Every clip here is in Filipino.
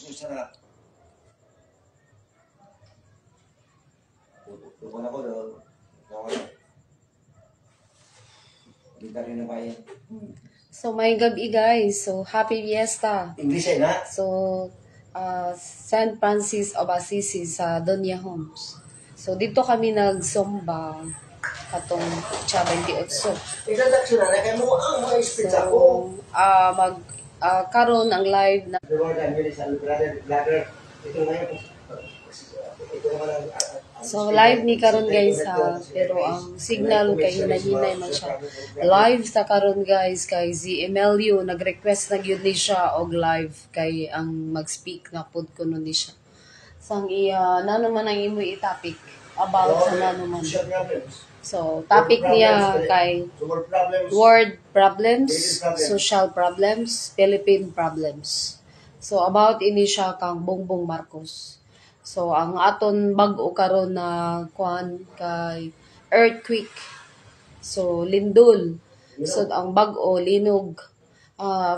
Sana. Tukuan ako doon. Gitar yun na bayan. So, may gabi guys. So, happy fiesta. English eh na? So, San Francis of Assisi sa Doña Homes. So, dito kami nag-zumba katong 28. Introduction na, kaya mo ang mga speech So, ako. karon ang live na The word I'm really sa brother. Ito ngayon. Ito naman ang... So live ni karon guys ha, pero ang signal kay hinahinay man siya. Live sa karon guys kay si Emelio nag-request na gyud ni siya og live kay ang mag-speak na pud kuno ni siya. Sang iya nano man ang imo i-topic about sa nano man. So topic niya kay world problems, social problems, Philippine problems. So about ini siya kang Bongbong Marcos. So ang aton bag-o karon na kuan kay earthquake. So lindol. So ang bag-o linog 6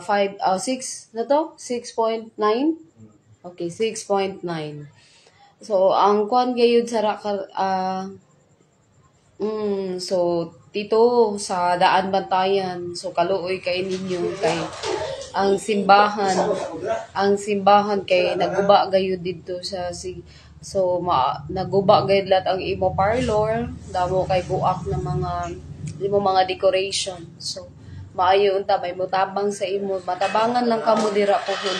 na to 6.9. Okay, 6.9. So ang kuan gayud sa so dito sa Daan Bantayan. So kaluoy kay ninyo kay ang simbahan kay naguba gayud dito sa naguba gayud lat ang imo parlor, damo kay buak na mga decoration. So maayo unta may mutabang sa imo, matabangan lang kamo dira pohon.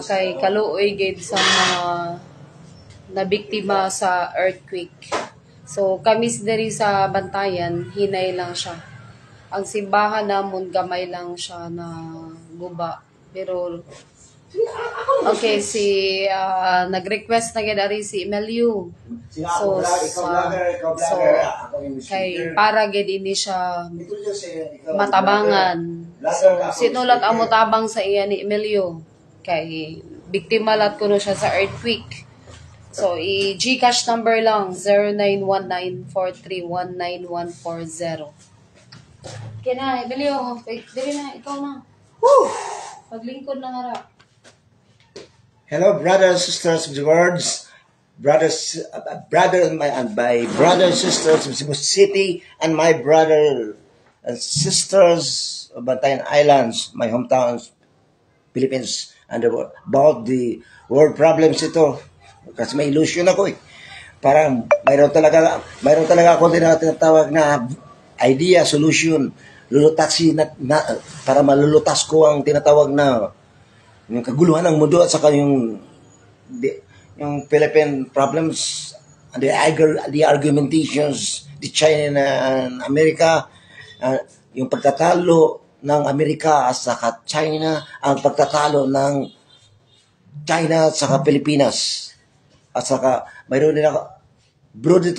Kay kaluoy gayud sa mga nabiktima sa earthquake. So kami diri sa Bantayan, hinay lang siya. Ang simbahan namon gamay lang siya na guba. Pero okay, nag-request na gid si Emelio. So kay para gid ini siya matabangan. So sino lat ang motabang sa iya ni Emelio? Kay biktima lat kuno siya sa earthquake. So, i-Gcash number lang, 0919-4319140. Okay na, Emelio. Dili na, ikaw na. Woo! Paglingkod na nga ra. Hello, brothers and sisters of the words. My brothers and sisters of Cebu City and my brother and sisters of Bantayan Islands, my hometowns, Philippines, and about the world problems ito. Kasi may illusion ako eh. Parang mayroon talaga ako tinatawag na idea, solution, para malulutas ko ang tinatawag na yung kaguluhan ng mundo at saka yung Philippine problems, the argumentations, the China and America, yung pagtatalo ng Amerika at saka China, ang pagtatalo ng China at saka Pilipinas. At saka, mayroon din ako, broad.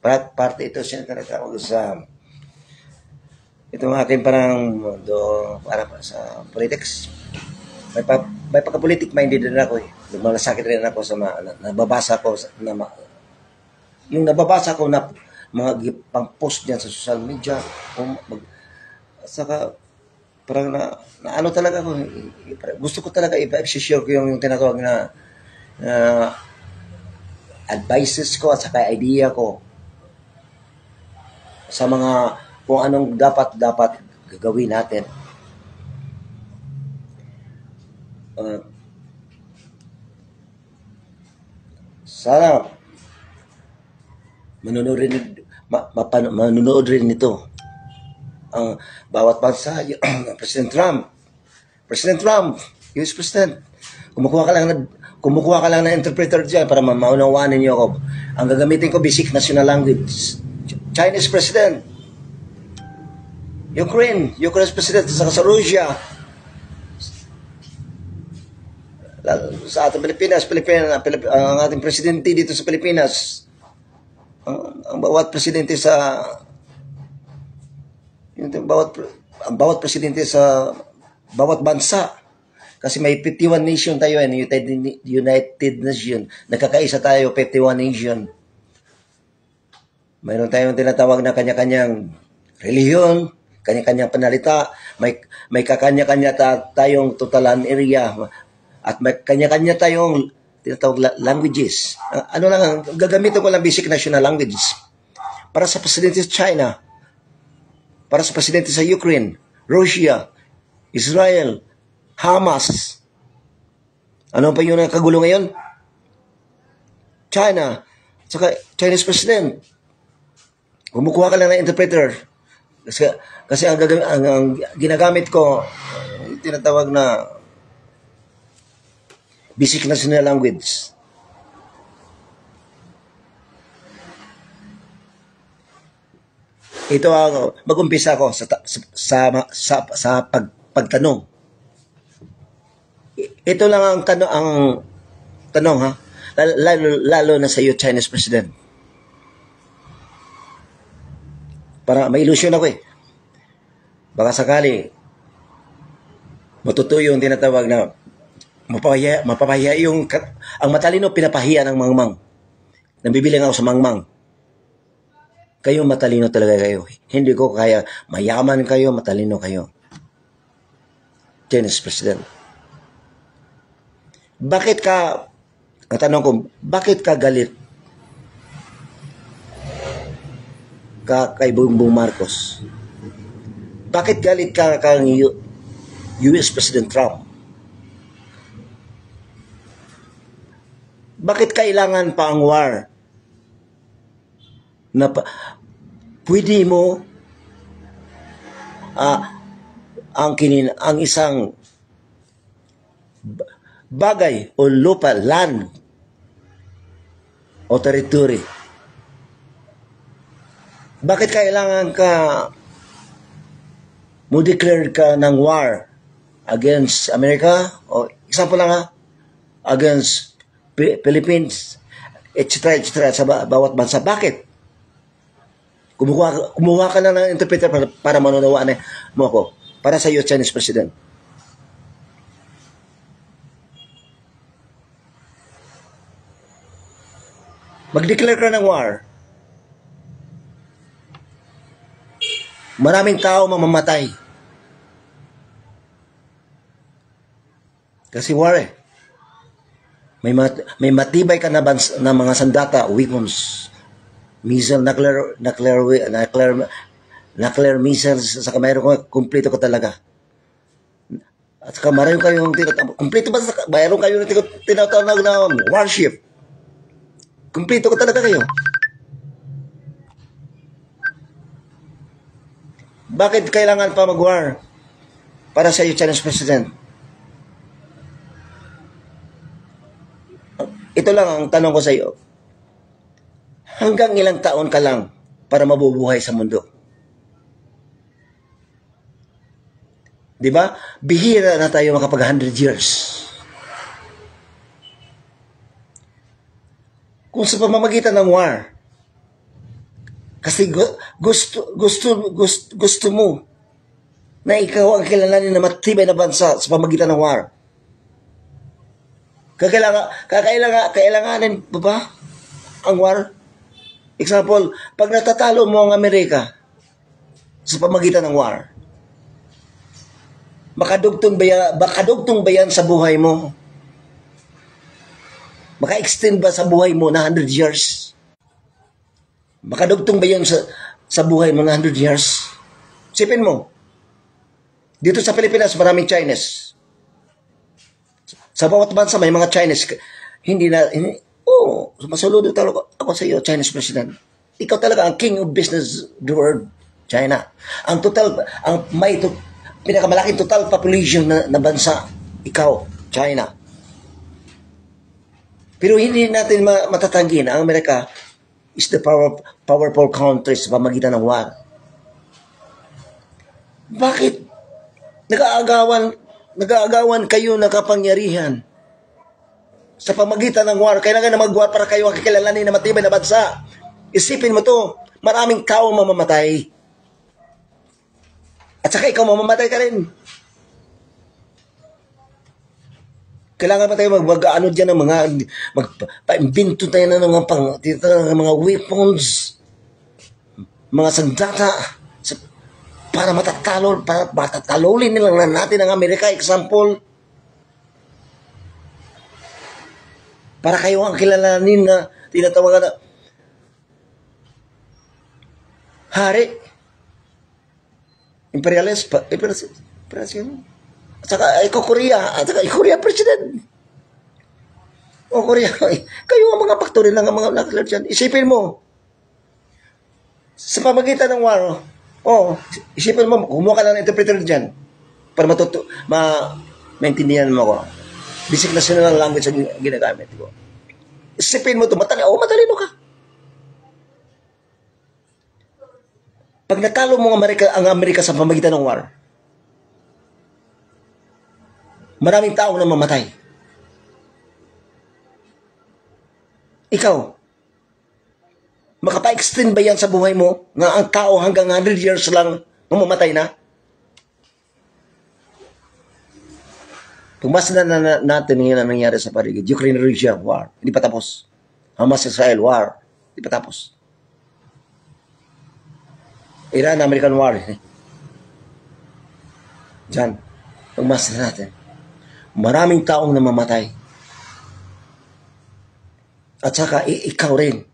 Parte ito siya tinatawag sa, itong aking para sa politics. May pagka-politic minded din ako eh. Lumalasakit rin ako sa nababasa ko, yung nababasa ko na mga pang-post dyan sa social media, saka, parang ano talaga ako, gusto ko talaga i-share ko yung tinatawag na advices ko at saka idea ko sa mga kung anong dapat gagawin natin. Sana manunood rin nito ang bawat bansa. President Trump, US President, kumukuha ka lang ng interpreter dyan para maunawaan ninyo ako. Ang gagamitin ko, basic national language. Chinese President, Ukraine's President, sa Russia, sa ating Pilipinas, ang ating presidente dito sa Pilipinas, ang bawat presidente sa bawat presidente sa bawat bansa. Kasi may 51 nation tayo, United Nation. Nakakaisa tayo, 51 nation. Mayroon tayong tinatawag na kanya-kanyang relihiyon, kanya-kanyang panalita, may kakanya-kanya tayong totalan area, at may kanya-kanya tayong tinatawag languages. Ano lang, gagamitin ko lang basic national languages. Para sa presidente sa China, para sa presidente sa Ukraine, Russia, Israel, Hamas. Ano pa yung kagulo ngayon? China, saka Chinese president. Kumukuha ka lang ng interpreter. Kasi ang ginagamit ko, tinatawag na basic national language. Ito ang mag-umpisa ko sa pagtanong. Ito lang ang tanong ha. Lalo na sa iyo, Chinese president. Para may ilusyon ako eh. Baka sakali matutuyo yung tinatawag na mapapahiya yung ang matalino pinapahiya ng mangmang. Nabibilang ako sa mangmang. Kayo matalino talaga kayo. Hindi ko kaya mayaman kayo, matalino kayo. Chinese president. Ang tanong ko, bakit ka galit kay Bongbong Marcos? Bakit galit ka kay US President Trump? Bakit kailangan pa ang war? Na pwede mo ang isang bagay o lupa, land o territory. Bakit kailangan ka mo declare ka ng war against America o example lang ha, against Philippines, etc. sa bawat bansa? Bakit? Kumuha ka na ng interpreter para manunawaan mo ako. Para sa iyo, Chinese president. Mag-declare ka ng war. Maraming tao mamamatay. Kasi war eh. May matibay ka na mga sandata, weapons, missile, nuclear missiles, saka mayroon ko, kumpleto ko talaga. At saka mayroon kayong kumpleto ba, mayroon kayong tinatawag na warship. Kumpleto ko talaga kayo. Bakit kailangan pa mag-war para sa iyo, Chinese president? Ito lang ang tanong ko sa iyo. Hanggang ilang taon ka lang para mabubuhay sa mundo? Di ba? Bihira na tayo makapag 100 years. Kung sa pamamagitan ng war, kasi gusto mo na ikaw ang kilalanin na matibay na bansa sa pamamagitan ng war. Kailanganin ba ang war? Example, pag natatalo mo ang Amerika sa pamagitan ng war, makadugtong ba yan sa buhay mo? Maka-extend ba sa buhay mo na 100 years? Makadugtong ba yan sa buhay mo na 100 years? Sipin mo, dito sa Pilipinas, maraming Chinese. Sa bawat bansa, may mga Chinese. Masaludo talaga ako sa iyo, Chinese president. Ikaw talaga ang king of business the world, China. Pinakamalaking total population na bansa, ikaw, China. Pero hindi natin matatanggi na ang Amerika is the powerful country sa pamagitan ng war. Bakit nag-aagawan kayo ng kapangyarihan sa pamagitan ng war? Kailangan na mag-war para kayo ang kikilalanin na matibay na bansa. Isipin mo to, maraming tao mamamatay. At saka ikaw mamamatay ka rin. Kailangan pa tayo mag-ano dyan ng mag-imbento tayo na ng mga weapons, mga sandata. para matatalulin nila natin ang Amerika, example. Para kayo ang kilalanin na tinatawagan na hari, imperialist, at saka Korea, at saka Korea president. O Korea, kayo ang mga faktory lang ang mga nuclear dyan. Isipin mo, sa pamagitan ng war, isipin mo, kumuha ka ng interpreter dyan para maintindihan mo ko. Basic national language ang ginagamit ko. Isipin mo ito, matalino ka. Pag natalo mo ang Amerika sa pamagitan ng war, maraming tao na mamatay. Ikaw, makapa-extend ba yan sa buhay mo na ang tao hanggang 100 years lang mamamatay na? Tumas na natin yung nangyari sa paligid. Ukraine-Russia war, hindi pa tapos. Hamas-Israel war, hindi pa tapos. Iran-American war. Diyan, tumas na natin. Maraming taong namamatay. At saka, ikaw rin.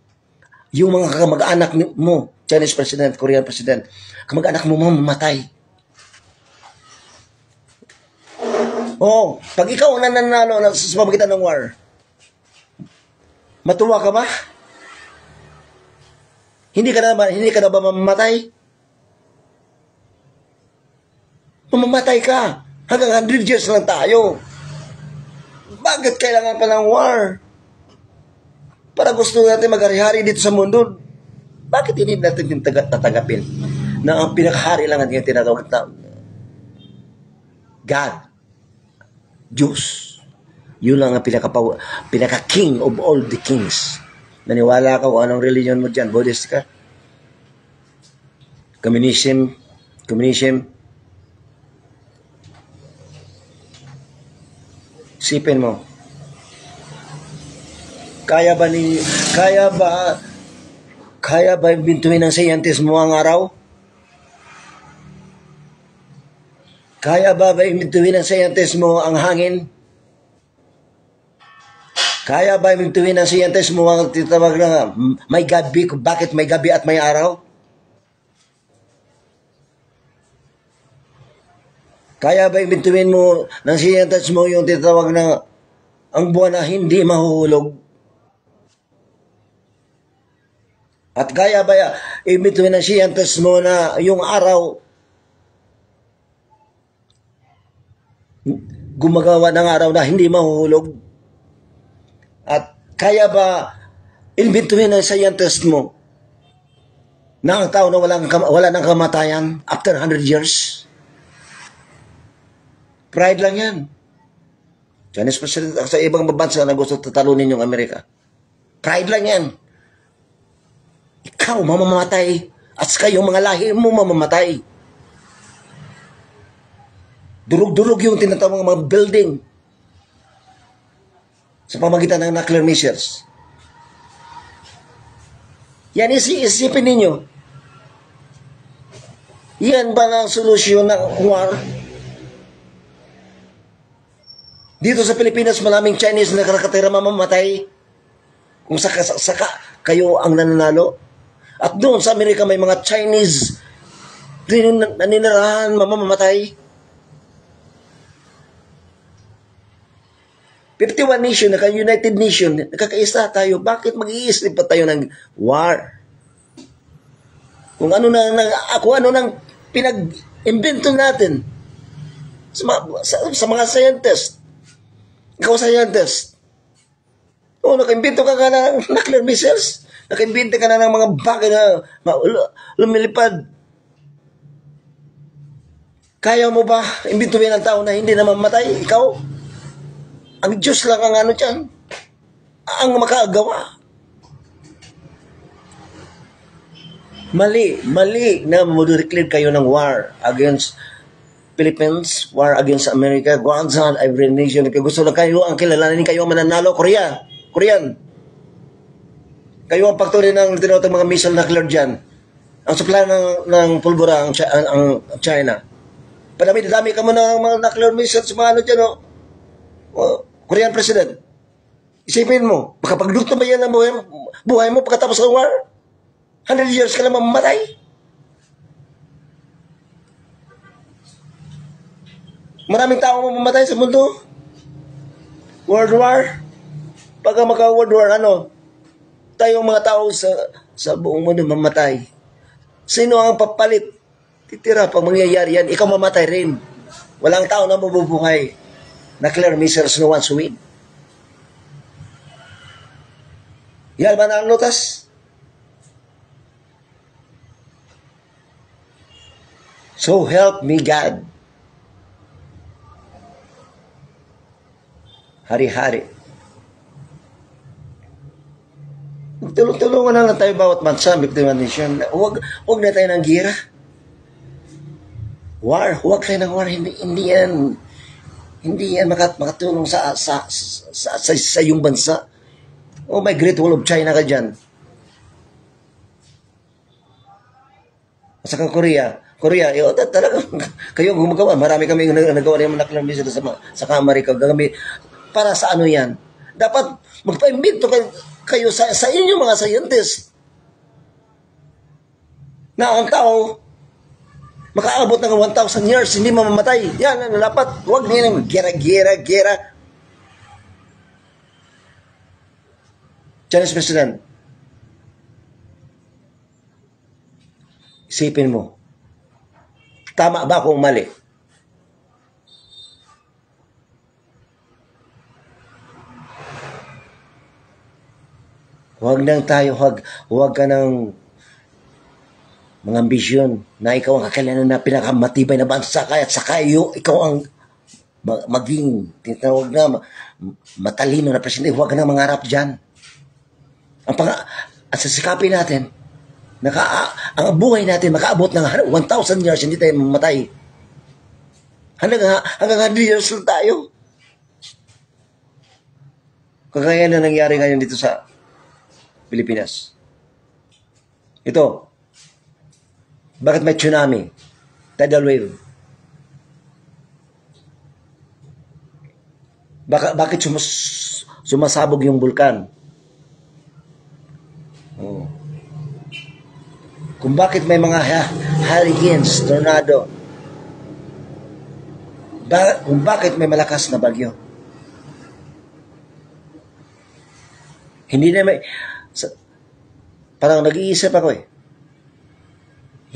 Yung mga kamag-anak mo, Chinese president, Korean president, kamag-anak mo mamamatay. Pag ikaw nananalo sa pamagitan ng war, matuwa ka ba? Hindi ka na ba mamamatay? Mamamatay ka. Hanggang 100 years lang tayo. Bakit kailangan pa ng war? Para gusto natin mag-hari-hari dito sa mundo. Bakit hindi natin yung tatanggapin na ang pinakahari lang ang tinatawag na God, Diyos. Yun lang ang pinaka-king of all the kings. Naniwala ka kung anong religion mo dyan. Buddhist ka? Communism. Sipin mo. Kaya ba bintuin ng scientist mo ang araw? Kaya ba bintuin ng scientist mo ang hangin? Kaya ba bintuin ng scientist mo ang titawag na may gabi, bakit may gabi at may araw? Kaya ba bintuin mo ng scientist mo yung titawag na ang buwan na hindi mahuhulog? At kaya ba ibituin ng scientist mo na yung araw, gumagawa ng araw na hindi mahuhulog? At kaya ba imbituin ng scientist mo na ang tao na wala ng kamatayan after 100 years? Pride lang yan. Chinese president sa ibang bansa na gusto tatalunin yung Amerika. Pride lang yan. Ikaw mamamatay at kayong mga lahi mo mamamatay. Durug-durug yung tinatawag mga building sa pamagitan ng nuclear missiles. Yan isipin ninyo. Yan ba ang solusyon ng war? Dito sa Pilipinas, maraming Chinese na nakatira mamamatay kung saka kayo ang nananalo. At doon sa Amerika may mga Chinese naninirahan, mamamatay. 51 nation, naka-United Nation, nakakaisa tayo. Bakit mag-iisip pa tayo ng war? Kung ano nang pinag-invento natin sa mga scientist. Ikaw scientist. Naka-invento ka ng nuclear missiles. Naka-invento ka na ng mga bagay na lumilipad. Kaya mo ba imbintuhin ang tao na hindi na mamatay? Ikaw? Ang Diyos lang ang dyan. Ang makagawa. Mali na mo-declare kayo ng war against Philippines, war against America, Guangzhou, every nation. Gusto lang kayo ang kilalanin kayo ang mananalo, Korean. Kayo ang faktory ng tinatawag mga missile nuclear dyan. ang supply ng pulbura ang China. Padami-dami ka mo ng mga nuclear missiles, mga ano dyan, Korean President. Isipin mo, makapagdugto ba yan ang buhay mo pagkatapos ng war? 100 years ka lang mamamatay? Maraming tao mamamatay sa mundo. World War. Pagka maka-World War, tayong mga tao sa buong mundo mamatay. Sino ang papalit? Titira, pag mangyayari yan, ikaw mamatay rin. Walang tao na mabubuhay. Nuclear missiles, no one's win. Yan ba na ang lutas? So help me God. Hari-hari. Tulungan na lang tayo bawat bansa, Victim Nation. Huwag na tayo ng gira. War, huwag tayo ng war. Hindi yan makatulong sa iyong bansa. Oh my Great Wall of China ka dyan. At saka Korea, talagang kayo gumagawa. Marami kami nagawa ng nuclear missile sa Amerika. Para sa ano yan? Dapat magpa-imbento kayo sa inyong mga scientists na ang tao makaabot ng 1,000 years, hindi mamamatay. Yan ang dapat. Huwag nila gera. Chinese President, isipin mo, tama ba kung mali? Huwag ka ng mga ambisyon na ikaw ang kakailangan na pinakamatibay na bansa kaya at saka ikaw ang maging tinatawag na matalino na presidente. Huwag ka na mangarap dyan. At sasikapin natin, ang buhay natin makaabot ng 1,000 years, hindi tayo mamatay. Hanggang 100 years lang tayo. Kagaya na nangyari ngayon dito sa Pilipinas. Ito, bakit may tsunami? Tidal wave. Bakit sumasabog yung bulkan? Oh. Kung bakit may mga hurricanes, tornado. Kung bakit may malakas na bagyo. Hindi na may... Parang nag-iisip ako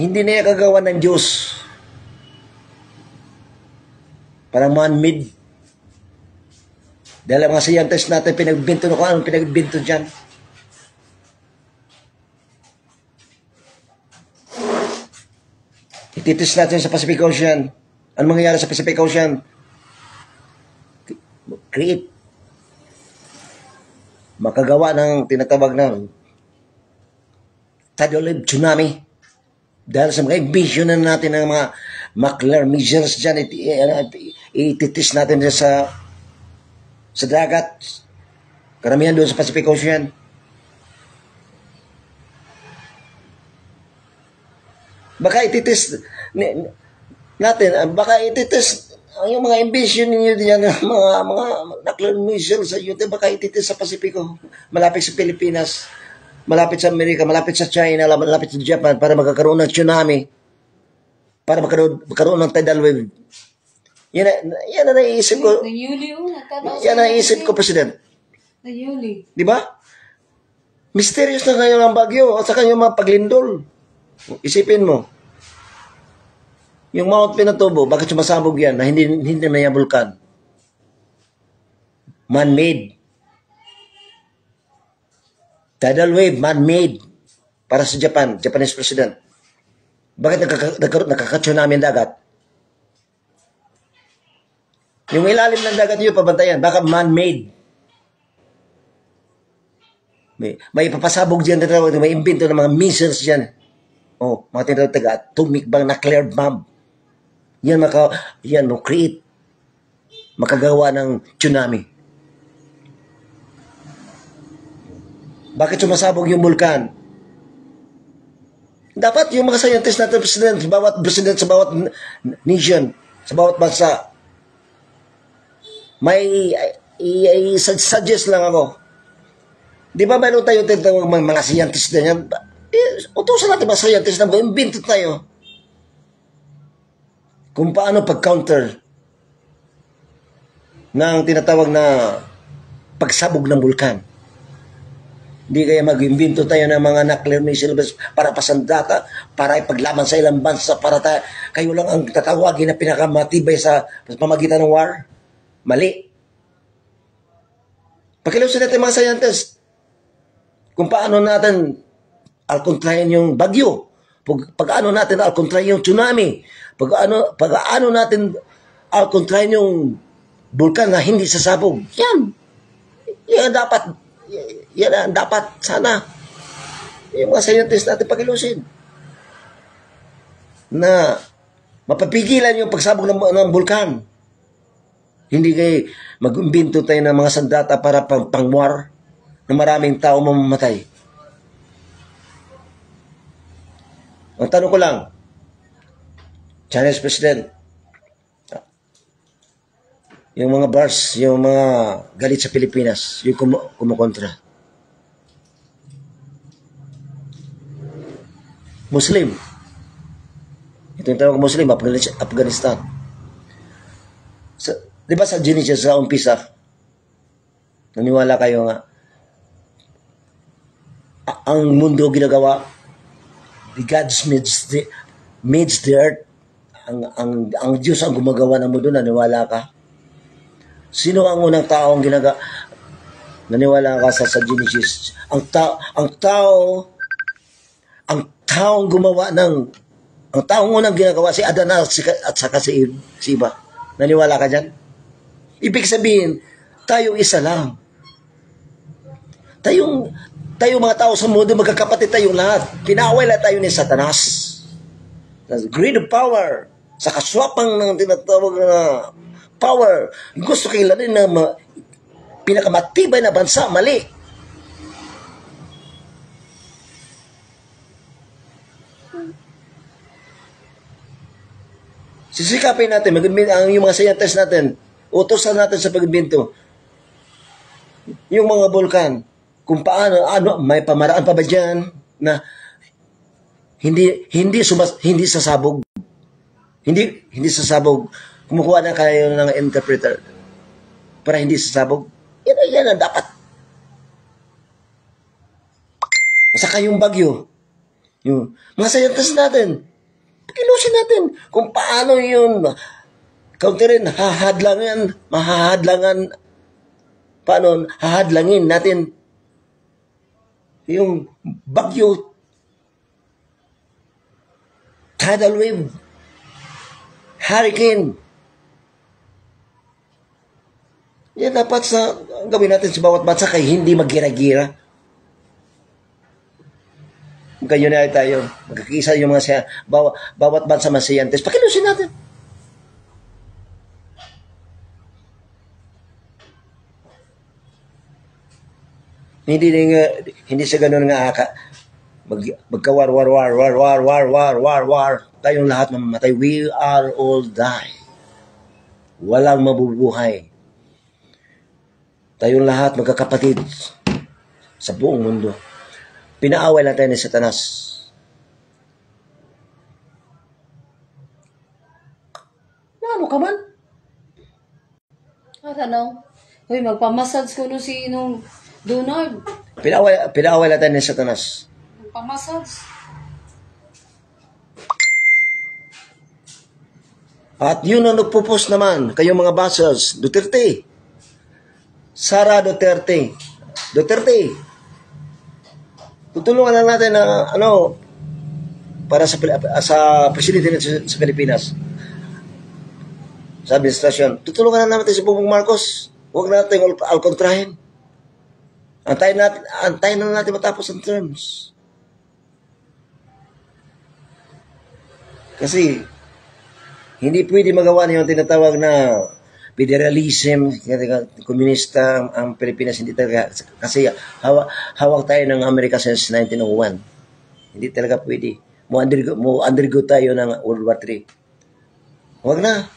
Hindi na kagawa ng Diyos. Parang man-made. Dahil ang mga scientists natin pinagbinto na kung anong pinagbinto dyan. Ititis natin sa Pacific Ocean. Ano mangyayari sa Pacific Ocean? Create. Makagawa ng tinatawag na tidal wave, tsunami. Dahil sa mga vision na natin ng mga nuclear missiles dyan, ititis natin sa dagat. Karamihan doon sa Pacific Ocean. Baka ititis natin, yung mga ambition ninyo diyan, mga nuclear missiles sa YouTube, baka ititis sa Pasipiko, malapit sa Pilipinas, malapit sa Amerika, malapit sa China, malapit sa Japan, para magkakaroon ng tsunami, para magkaroon ng tidal wave. Yan ang naiisip ko. Yan ang naiisip ko, President. Di ba? Mysterious na ngayon ang bagyo at saka yung mga paglindol. Isipin mo, yung Mount Pinatubo, bakit sumasabog yan na hindi na yung vulkan? Man-made. Tidal wave, man-made. Para sa Japanese President. Bakit nakaka-tsunami ang dagat? Yung ilalim ng dagat nyo, pabantayan, baka man-made. May ipapasabog dyan, may imbento ng mga missiles dyan. Mga tinatawag atomic bang nuclear bomb. Yan create. Makagawa ng tsunami. Bakit sumasabog yung vulkan? Dapat yung mga scientist natin, president sa bawat nation, sa bawat bansa, may suggest lang ako. Di ba mayroon tayo tinatawag mga scientist na yan? Utusan natin mga scientist na imbento tayo kung paano pag-counter ng tinatawag na pagsabog ng bulkan. Hindi kaya mag-imbento tayo ng mga nuclear missiles para pasandata, para ipaglaban sa ilang bansa, para kayo lang ang tatawagin na pinakamatibay sa pamagitan ng war. Mali. Pakilusin natin mga scientists kung paano natin alkontrahin yung bagyo, pag-ano natin alkontrahin yung tsunami, pag-ano natin alkontrahin yung bulkan na hindi sasabog. Yan ang dapat sana yung mga scientist natin pakilusin na mapapigilan yung pagsabog ng bulkan. Hindi kayo mag-imbento tayo ng mga sandata para pang-war na maraming tao mamamatay. Ang tanong ko lang, Chinese President, yung mga bars, yung mga galit sa Pilipinas, yung kumukontra. Muslim. Ito yung tawag Muslim, Afghanistan. Di ba sa Genesis, sa umpisa, naniwala kayo nga, ang mundo ginagawa, the God's made the earth, ang Diyos ang gumagawa ng mundo, naniwala ka? Sino ang unang tao ang naniwala ka sa Genesis? Ang taong unang ginagawa si Adan at saka si Eva. Naniwala ka dyan? Ibig sabihin, tayo isa lang. Tayong mga tao sa mundo, magkakapatid tayong lahat. Pinaway lang tayo ni Satanas. The greed of power, sa kaswapang ng tinatawag na power, gusto kilanin na pinakamatibay na bansa, mali. Sisikapin natin, yung mga scientists natin, utosan natin sa pag-imbento. Yung mga bulkan, kung paano, may pamaraan pa ba dyan na hindi sasabog. Hindi sasabog. Kumukuha na kayo ng interpreter para hindi sasabog. Yan ang dapat. Saka yung bagyo. Yung mga scientists natin, pakilusin natin kung paano yun counterin, hahadlangin natin yung bagyo, tidal wave, hurricane. Yan dapat gawin natin sa bawat bansa kay hindi magira-gira. Ganyan na tayo. Magkakisa yung mga bawat bansa mga scientists. Pakilusin natin. Hindi sa ganun nga magka-war. Tayong lahat mamamatay. We are all die. Walang mabubuhay. Tayong lahat magkakapatid sa buong mundo. Pinaaway lang tayo ni Satanas. Ano ka man? Ano? Uy, magpamassage ko si Donald. Pinaaway lang tayo ni Satanas. Magpamassage. At yun ang nagpo-post naman, kayong mga basers, Duterte. Sara Duterte. Tutulungan lang natin na para sa presidente sa Pilipinas. Sa administrasyon. Tutulungan lang natin si Bongbong Marcos. Huwag natin alkontrahin. Antayin na natin matapos ang terms. Kasi hindi pwede magawa na yung tinatawag na federalism, komunista ang Pilipinas, hindi talaga, kasi hawak tayo ng Amerika since 1901. Hindi talaga pwede. Mo undergo tayo ng World War III. Wag na.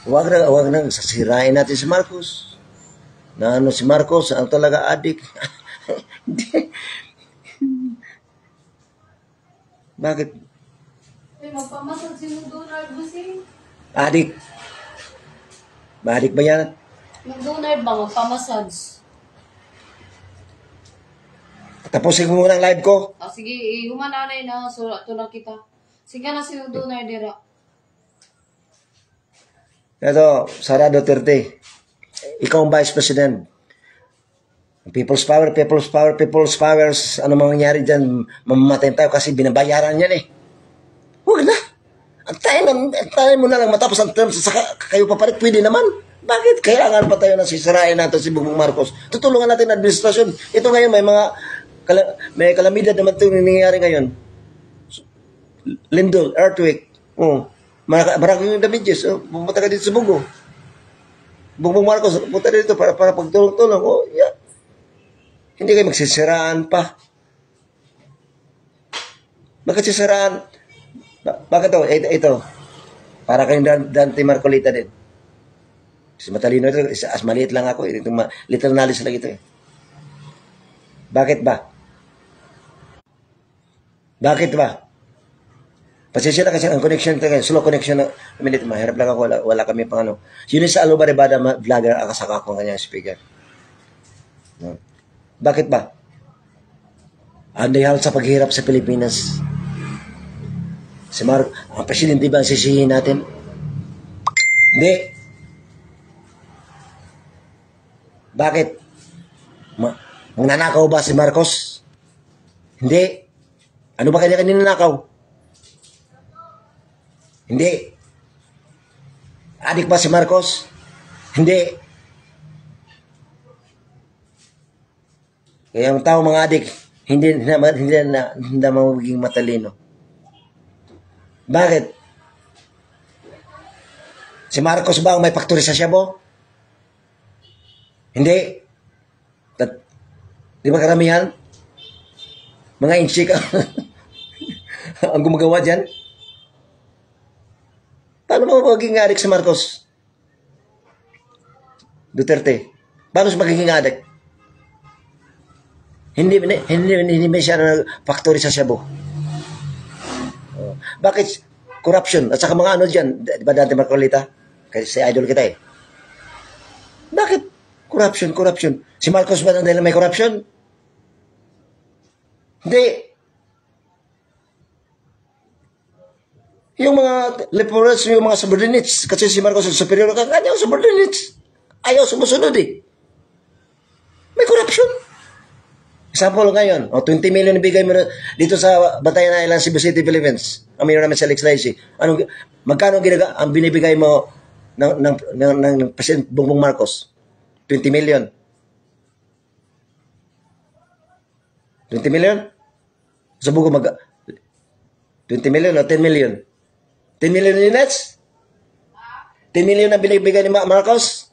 Wag na sasirain natin si Marcos. Na ano si Marcos, ang talaga adik. Hindi. Bakit? Magpamasag si Donald Busing. Adik. Adik ba yan? Donald ba magpamasage? Tapusin mo muna ang live ko. Sige, humananay na. So, ito na kita. Sige na si Donald dira. Ito, Sara Duterte. Ikaw ang Vice President. People's power, people's power, people's powers. Ano mangyayari dyan? Mamamatay tayo kasi binabayaran yan eh. Huwag na. Antayin mo na lang matapos ang term. Saka kayo papalit, pwede naman. Bakit? Kailangan pa tayo na sisirain natin si Bongbong Marcos. Tutulungan natin ang administrasyon. Ito ngayon, may kalamidad naman ito nangyayari ngayon. Lindol, earthquake. Maraming damages. Pumunta ka dito sa Bugo. Bongbong Marcos, punta dito para pagtulong-tulong. Yeah. Hindi kayo magsisiraan pa. Bakit sisiraan? Bakit to? Ito. Para kayong Dante Marcolita din. Kasi matalino ito. As maliit lang ako. Little knowledge lang ito eh. Bakit ba? Bakit ba? Pasensya na kasi ang connection ito. Slow connection. Minute, mahirap lang ako. Wala kami pang ano. Yun sa Alubaribada vlogger. Akasaka ko ang kanyang speaker. No. Bakit ba? Ang dahil sa paghirap sa Pilipinas. Ang presidente ba ang sisihin natin? Hindi. Bakit? Magnanakaw ba si Marcos? Hindi. Ano ba kanya ninanakaw? Hindi. Adik ba si Marcos? Hindi. Kaya ang tao mga adik, hindi na magiging matalino. Bakit? Si Marcos ba ang may factory sa Shabu? Hindi. Di ba karamihan? Mga inchik ang gumagawa dyan? Paano mo magiging adik si Marcos? Duterte. Paano siya magiging adik? Hindi ba siya factory sa Shabu? Bakit? Corruption. At saka mga ano dyan. Di ba Dante Marcolita? Kasi idol kita eh. Bakit? Corruption. Si Marcos ba dahil may corruption? Hindi. Yung mga leporers, yung mga subordinates. Kasi si Marcos ang superior. Kanya subordinates. Ayaw sumusunod eh. May corruption. Example ngayon, 20 million ibigay mo dito sa Batayan Island, Cebu City, Philippines. Amino namin sa Alex Lacy. Magkano ang binibigay mo ng President Bongbong Marcos? 20 million. 20 million? Sa Bugo 20 million o 10 million? 10 million units? 10 million na binibigay ni Marcos?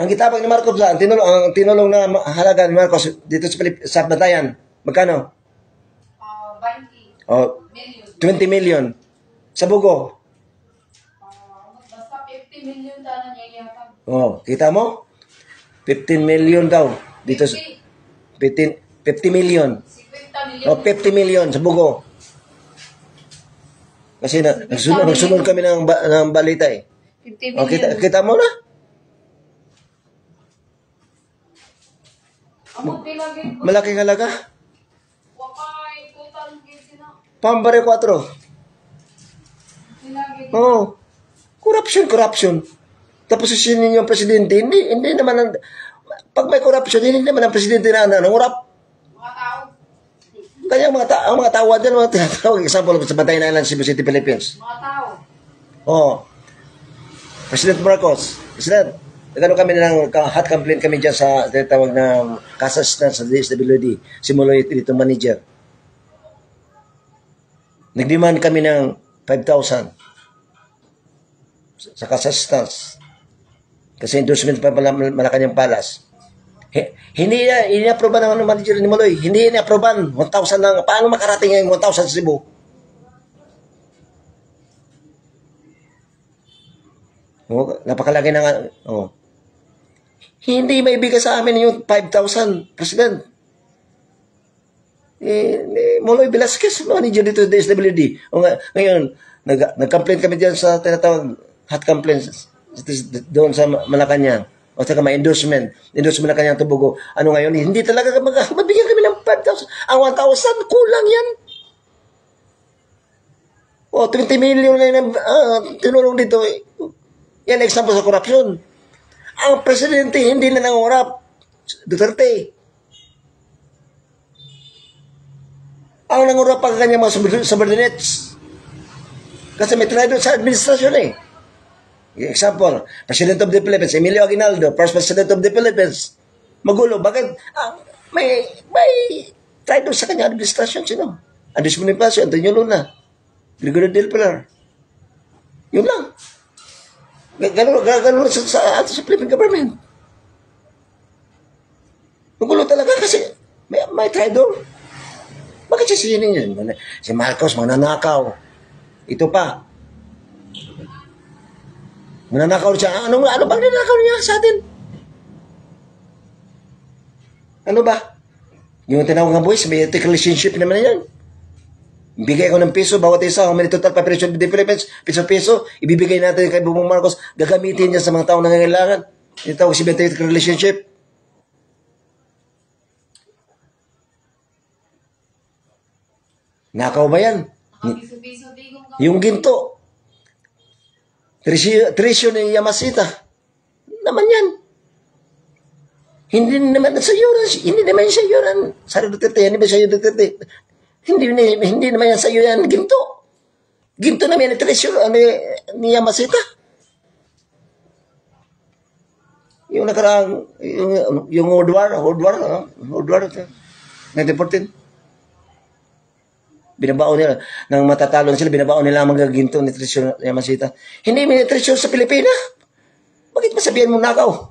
Ang kitabang ni Marcos ang tinulong na halaga ni Marcos dito sa Batayan, magkano? 20 million. Sa Bugo? Basta 50 million na nangyayatag. Kita mo? 15 million daw. Dito sa 50 million. 50 million. 50 million sa Bugo. Kasi nagsunod kami ng balita eh. 50 million. Kita mo na? Malaking halaga. Pambare 4. Corruption. Tapos sinin yung presidente, hindi naman pag may corruption, hindi naman ang presidente na nangurap. Mga tao. Kaya ang mga tao dyan, mga tinatawag, example, sa Batayan Island, Cebu City, Philippines. Mga tao. President Marcos, President, nagano kami ng hot complaint kami dyan sa tinatawag na kasastan sa DSWD, simulo itong manager. Nagdemand kami ng 5,000 sa kasastans. Kasi endorsement pa pala Malacanang Palace. Hindi na-aproban ng manager ni Maloy. Hindi na-aproban. 1,000 lang. Paano makarating yung 1,000 sa Cebu? Napakalaki na nga. Hindi maibigay sa amin yung 5,000, President. Moloy Velasquez, manager dito sa DSWD. Ngayon, nag-complain kami dyan sa tinatawag hot complaints doon sa Malacanang. O saka may endorsement na kanyang tubugo. Ano ngayon, hindi talaga mabigyan kami ng 5,000. Ang 1,000, kulang yan. 20 million na yung tinulong dito. Yan example sa korupsyon. Ang presidente hindi na nangungurap. Duterte. Ang nangungurap ang kanyang mga subordinates. Kasi may traidor sa administrasyon eh. Example, President of the Philippines, Emilio Aguinaldo, First President of the Philippines. Magulo. Bakit? May traidor sa kanyang administrasyon. Sino? Andres Bonifacio, Antonio Luna, Gregorio del Pilar. Yun lang. Ganun sa Philippine government. Magulo talaga kasi may traidor. Bakit sisinin yun? Si Marcos, mananakaw. Ito pa. Mananakaw siya. Ano bang nanakaw niya sa atin? Ano ba? Yung tinawag nga boys, may ethical relationship naman yan. Bigay ko ng piso, bawat isa, how many total population of the Philippines, piso-piso, ibibigay natin kay Bongbong Marcos, gagamitin niya sa mga taong nangangailangan. Yung tawag si ethical relationship. Nakaw ba yan? Yung ginto. Trisyo ni Yamasita. Naman yan. Hindi naman sa iyo. Hindi naman sa iyo. Sara Duterte. Hindi ba sa iyo Duterte? Hindi naman yan sa iyo yan. Ginto. Ginto naman yan. Trisyo ni Yamasita. Yung nakaraang, yung Hodwar, 1914. Binabaon nila. Nang matatalo sila, binabaon nila ang magaginto ni Trisyo Yamasita. Hindi may Trisyo sa Pilipinas. Bakit masabihan mo nakaw?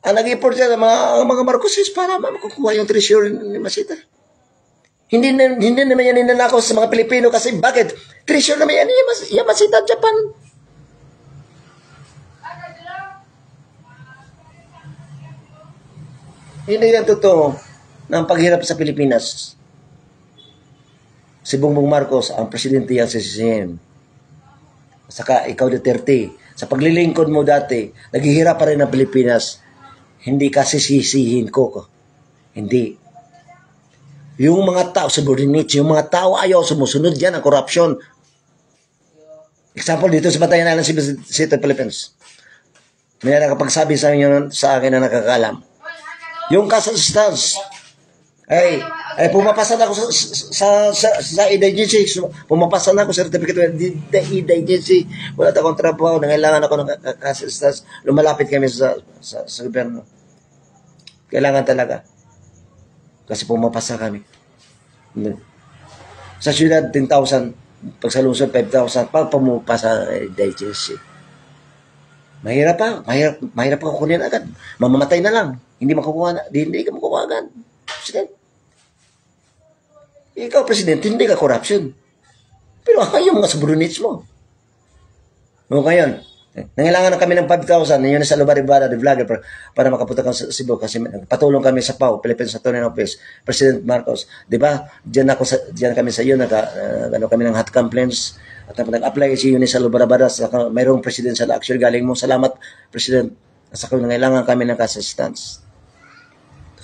Ang nag-import siya mga Marcoses para makukuha yung Trisyo Yamasita. Hindi naman yan ninanakaw sa mga Pilipino kasi bakit? Trisyo naman yan Yamasita, Japan. Hindi yan totoo. Ng paghirap sa Pilipinas. Si Bongbong Marcos, ang presidente yan sa CCM. Saka ikaw Duterte, sa paglilingkod mo dati, naghihirap pa rin ang Pilipinas. Hindi kasi sisihin ko. Hindi. Yung mga tao, subordinates, yung mga tao ayaw sumusunod yan ang corruption. Example, dito sa Batayan Island City, Philippines. May nakapagsabi sa akin na nakakalam. Yung Kazakhstan, ay pumapasa na ako sa EID agency. Pumapasa na ako sa certificate of EID agency. Wala akong trabaho. Nangailangan ako ng assistance. Lumalapit kami sa gobyerno. Kailangan talaga. Kasi pumapasa kami. Sa syudad, 10,000. Pag sa lungsod, 5,000. Pag pumapasa EID agency. Mahirap pa. Mahirap pa kukunin agad. Mamamatay na lang. Hindi makukuha. Hindi ka makukuha agad. President. Ikaw, President, hindi ka corruption. Pero yung mga subordinates mo. Ngayon, nangailangan na kami ng 5,000 na yun sa Lubaribara, the vlogger, para makapunta kami sa Cebu kasi patulong kami sa PAO, Philippine Saturn Office, President Marcos. Diba? Diyan kami sa iyo, kami ng hot complaints at nag-apply si Yuni sa Lubaribara, mayroong presidential action galing mo. Salamat, President. Sa nangailangan kami ng assistance.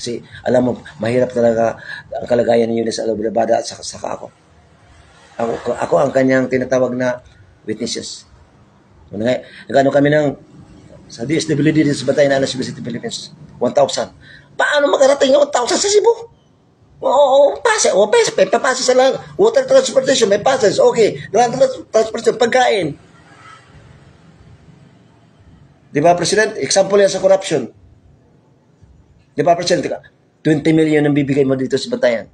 Kasi alam mo, mahirap talaga ang kalagayan ni Eunice Alobrebada at saka ako. Ako ang kanyang tinatawag na witnesses. Nagano kami sa DSWD sa Batayan Island City, Philippines, 1,000. Paano makarating yung 1,000 sa Cebu? Papasa sa lang. Water transportation, may passes. Okay. Land transportation, pagkain. Di ba, President? Example yan sa corruption. Di ba, President? 20 million ang bibigay mo dito sa Batayan.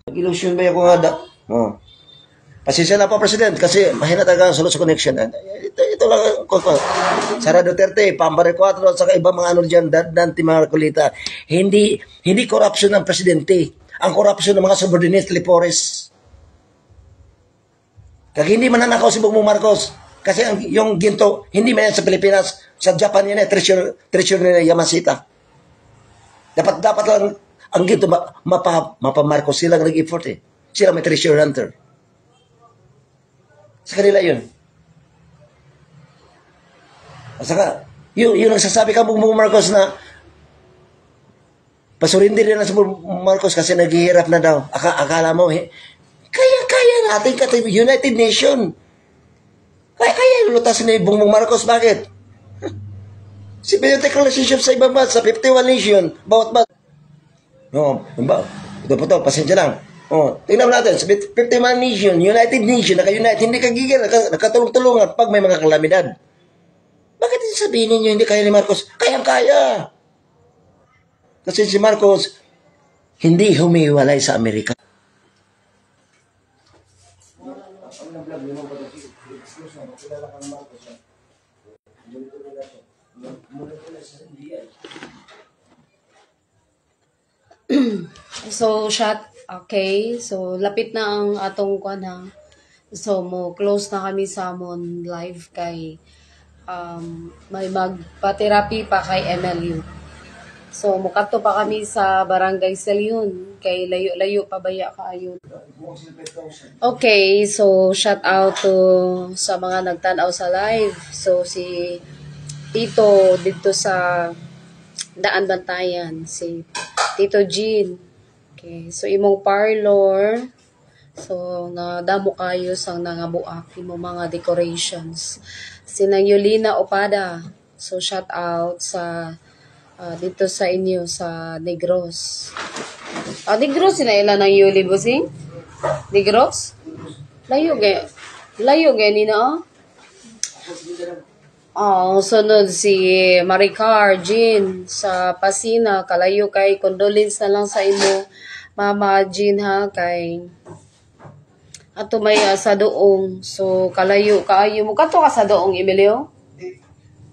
Nag-illusion ba ako nga Pasensya na po, President, kasi mahina talaga ang sulot sa connection. Ito lang, Sara Duterte, Pambare 4, at saka ibang mga ano dyan, Dante Marcolita. Hindi corruption ng Presidente. Ang corruption ng mga subordinates, Lepores. Kag hindi mananakaw si Bongbong Marcos. Kasi yung ginto, hindi man yan sa Pilipinas. Sa Japan yan, treasure nila Yamashita. Dapat lang ang ginto, mapa Marcos. Sila nag-effort eh. Sila may treasure hunter. Sa kanila yun. At saka, yung nagsasabi ka Bongbong Marcos na pasurindir na si Bongbong Marcos kasi naghihirap na daw. Akala mo, kaya natin kasi United Nation. Kaya lutasin ni Bongbong Marcos. Bakit? Symbiotic relationship sa ibang bansa, 51 nation, bawat bansa. No, ito po to, pasensya lang. Tingnan natin, 51 nation, United Nation, naka-unite, hindi kagigil, nakatulong-tulungan pag may mga kalamidad. Bakit sabihin ninyo hindi kaya ni Marcos? Kayang-kaya. Kasi si Marcos, hindi humiwalay sa Amerika. So, okay. So, lapit na ang atong kuan ha. So, close na kami sa amon live kay may magpa-therapy pa kay MLU. So, mukato pa kami sa Barangay Salion kay layo-layo pa baya kaayo. Okay, so shout out to sa mga nagtanaw sa live. So, si Tito dito sa Daan Bantayan, si Tito Jean. Okay, so imong parlor. So, nadamo kayo sang nangabuak mo mga decorations. Sinang Yulina Opada. So, shout out sa dito sa inyo sa Negros. Negros sila ilan ng Yuli Busing? Negros? Layo gaya nina sunod si Maricar Jean sa Pasina. Kalayo kay condolence na lang sa imo Mama Jean ha kay ato may sa doong. So kalayo kaayo mo kadto ka sa doong Emilio?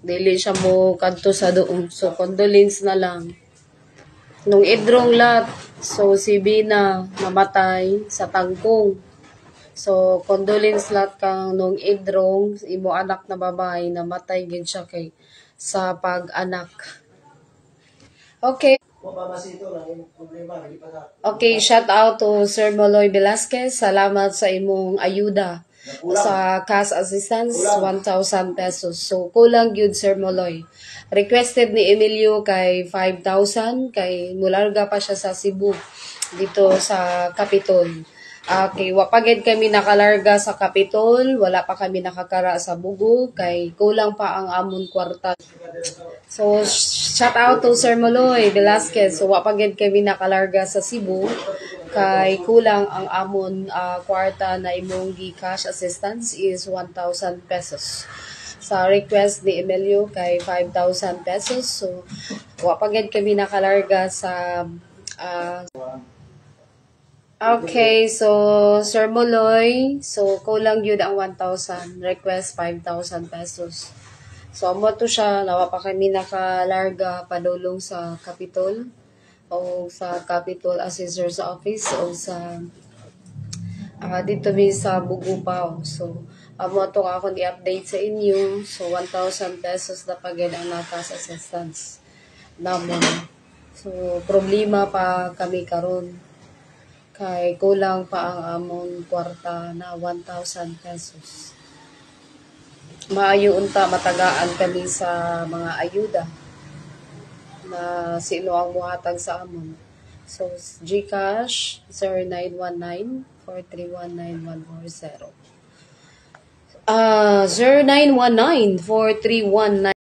Dili siya mo kadto sa doong. So condolence na lang. Nung idrong lat, so si Bina namatay sa tangkong. So condolence lat kang nung idrong imo anak na babae namatay gid siya kay sa pag-anak. Okay. Okay, shout out to Sir Moloy Velasquez. Salamat sa imong ayuda sa cash assistance, 1,000 pesos. So, kulang yun, Sir Moloy. Requested ni Emilio kay 5,000, kay mularga pa siya sa Cebu, dito sa Capitol. Okay, wapagid kami nakalarga sa Capitol, wala pa kami nakakara sa Bugo, kay kulang pa ang amon kwarta. So, shout out to Sir Moloy Velasquez. So, wapagid kami nakalarga sa Cebu, kay kulang ang amon kwarta na imong cash assistance is 1,000 pesos. Sa request ni Emilio kay 5,000 pesos. So, wapagid kami nakalarga sa okay, so Sir Moloy, so kulang yun ang 1,000, request 5,000 pesos. So, amo to siya, nawa pa kami nakalarga padulong sa Capitol o sa Capitol Assessor's Office o sa dito mi sa Bugupao. So, amo to akong i-update sa inyo. So, 1,000 pesos na pagyan ang nakas assistance namon. So, problema pa kami karon kay kulang pa ang amon kwarta na 1,000 pesos. Maayo unta matagaan kami sa mga ayuda na sino ang muhatag sa amon. So, GCash 0919-431-9140. 0919-431-9140.